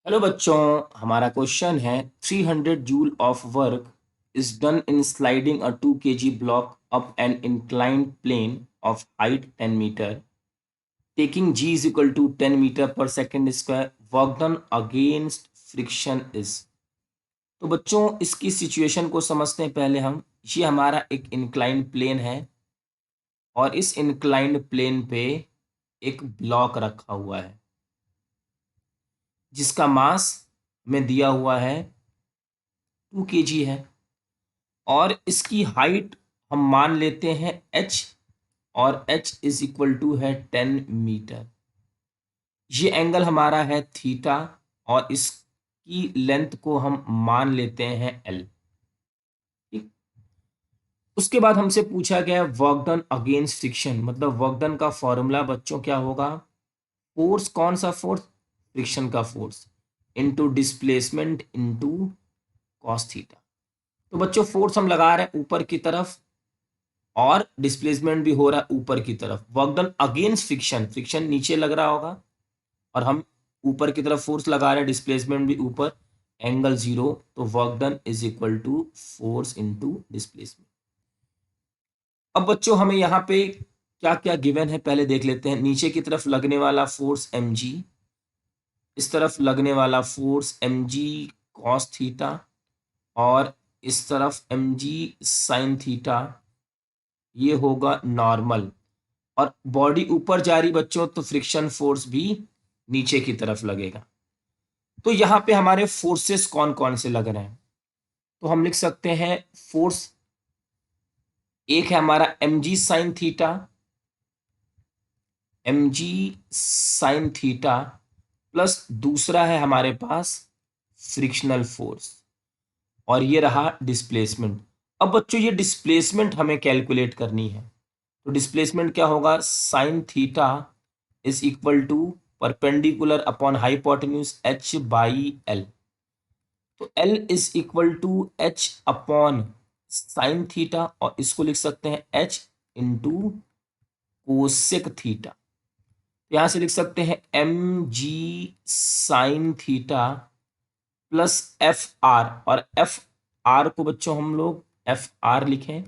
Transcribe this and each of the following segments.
Hello बच्चों, हमारा question है 300 joule of work is done in sliding a 2 kg block up an inclined plane of height 10 metre taking g is equal to 10 metre per second square work done against friction is. तो बच्चों इसकी situation को समझते हैं पहले हम। ये हमारा एक इंक्लाइंड प्लेन है और इस इंक्लाइंड प्लेन पे एक ब्लॉक रखा हुआ है जिसका मास में दिया हुआ है 2 kg है और इसकी हाइट हम मान लेते हैं h और h इज इक्वल टू है 10 मीटर। ये एंगल हमारा है थीटा और इसकी लेंथ को हम मान लेते हैं l। ठीक। उसके बाद हमसे पूछा गया वर्क डन अगेंस्ट फ्रिक्शन, मतलब वर्क डन का फॉर्मूला बच्चों क्या होगा? फोर्स, कौन सा फोर्स? फ्रिक्शन का force into displacement into cos theta. तो बच्चों फोर्स हम लगा रहे हैं ऊपर की तरफ और डिस्प्लेसमेंट भी हो रहा है ऊपर की तरफ। Work done against friction, friction नीचे लग रहा होगा और हम ऊपर की तरफ फोर्स लगा रहे हैं, डिस्प्लेसमेंट भी ऊपर, एंगल 0, तो work done is equal to force into displacement. अब बच्चों हमें यहाँ पे क्या क्या गिवन है पहले देख लेते हैं। नीचे की तरफ लगने वाला फोर्स mg, इस तरफ लगने वाला फोर्स mg cos थीटा और इस तरफ mg sin थीटा, ये होगा नॉर्मल। और बॉडी ऊपर जा रही बच्चों तो फ्रिक्शन फोर्स भी नीचे की तरफ लगेगा। तो यहाँ पे हमारे फोर्सेस कौन कौन से लग रहे हैं? तो हम लिख सकते हैं फोर्स एक है हमारा mg sine theta, mg sine theta plus दूसरा है हमारे पास फ्रिक्शनल फोर्स और ये रहा डिस्प्लेसमेंट। अब बच्चों ये डिस्प्लेसमेंट हमें कैलकुलेट करनी है। तो डिस्प्लेसमेंट क्या होगा? Sine theta is equal to perpendicular upon hypotenuse h by L. तो l is equal to h upon sine theta और इसको लिख सकते हैं h इंटू कोसेक थीटा। यहां से लिख सकते हैं mg sine theta plus F are, और एफ आर को बच्चों हम लोग एफ आर लिखें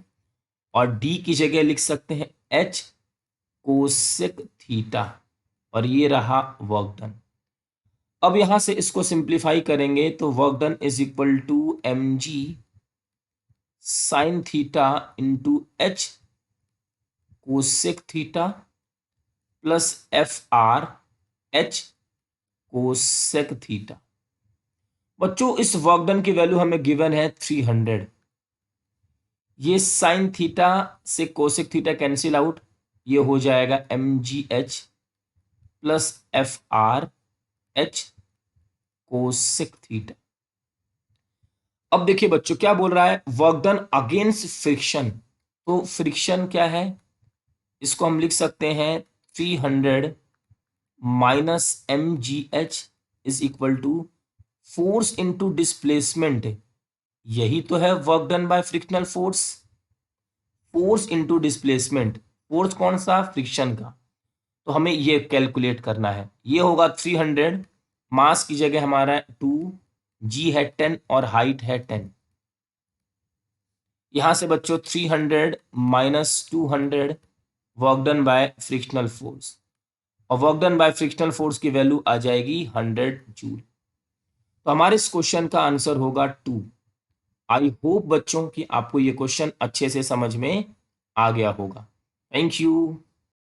और डी की जगह लिख सकते हैं एच कोसेक थीटा और ये रहा वर्क डन। अब यहां से इसको सिंप्लीफाई करेंगे तो work done is equal to M G sine theta into H cosec theta plus F R H cosec theta. बच्चों इस वर्क डन की वैल्यू हमें गिवन है 300। ये साइन थीटा से कोसेक थीटा कैंसिल आउट, ये हो जाएगा M G H plus F R H cosec theta. अब देखिए बच्चों क्या बोल रहा है, वर्क डन अगेंस्ट फ्रिक्शन। तो फ्रिक्शन क्या है? इसको हम लिख सकते हैं 300 minus M G H is equal to force into displacement. यही तो है work done by frictional force. Force into displacement, force कौन सा? फ्रिक्शन का। तो हमें ये कैलकुलेट करना है। ये होगा 300, मास की जगह हमारा 2, जी है 10 और हाइट है 10। यहां से बच्चों 300 minus 200 work done by frictional force, और work done by frictional force की वैल्यू आ जाएगी 100 जूल। तो हमारे इस क्वेश्चन का आंसर होगा 2। आई होप बच्चों कि आपको ये क्वेश्चन अच्छे से समझ में आ गया होगा। Thank you.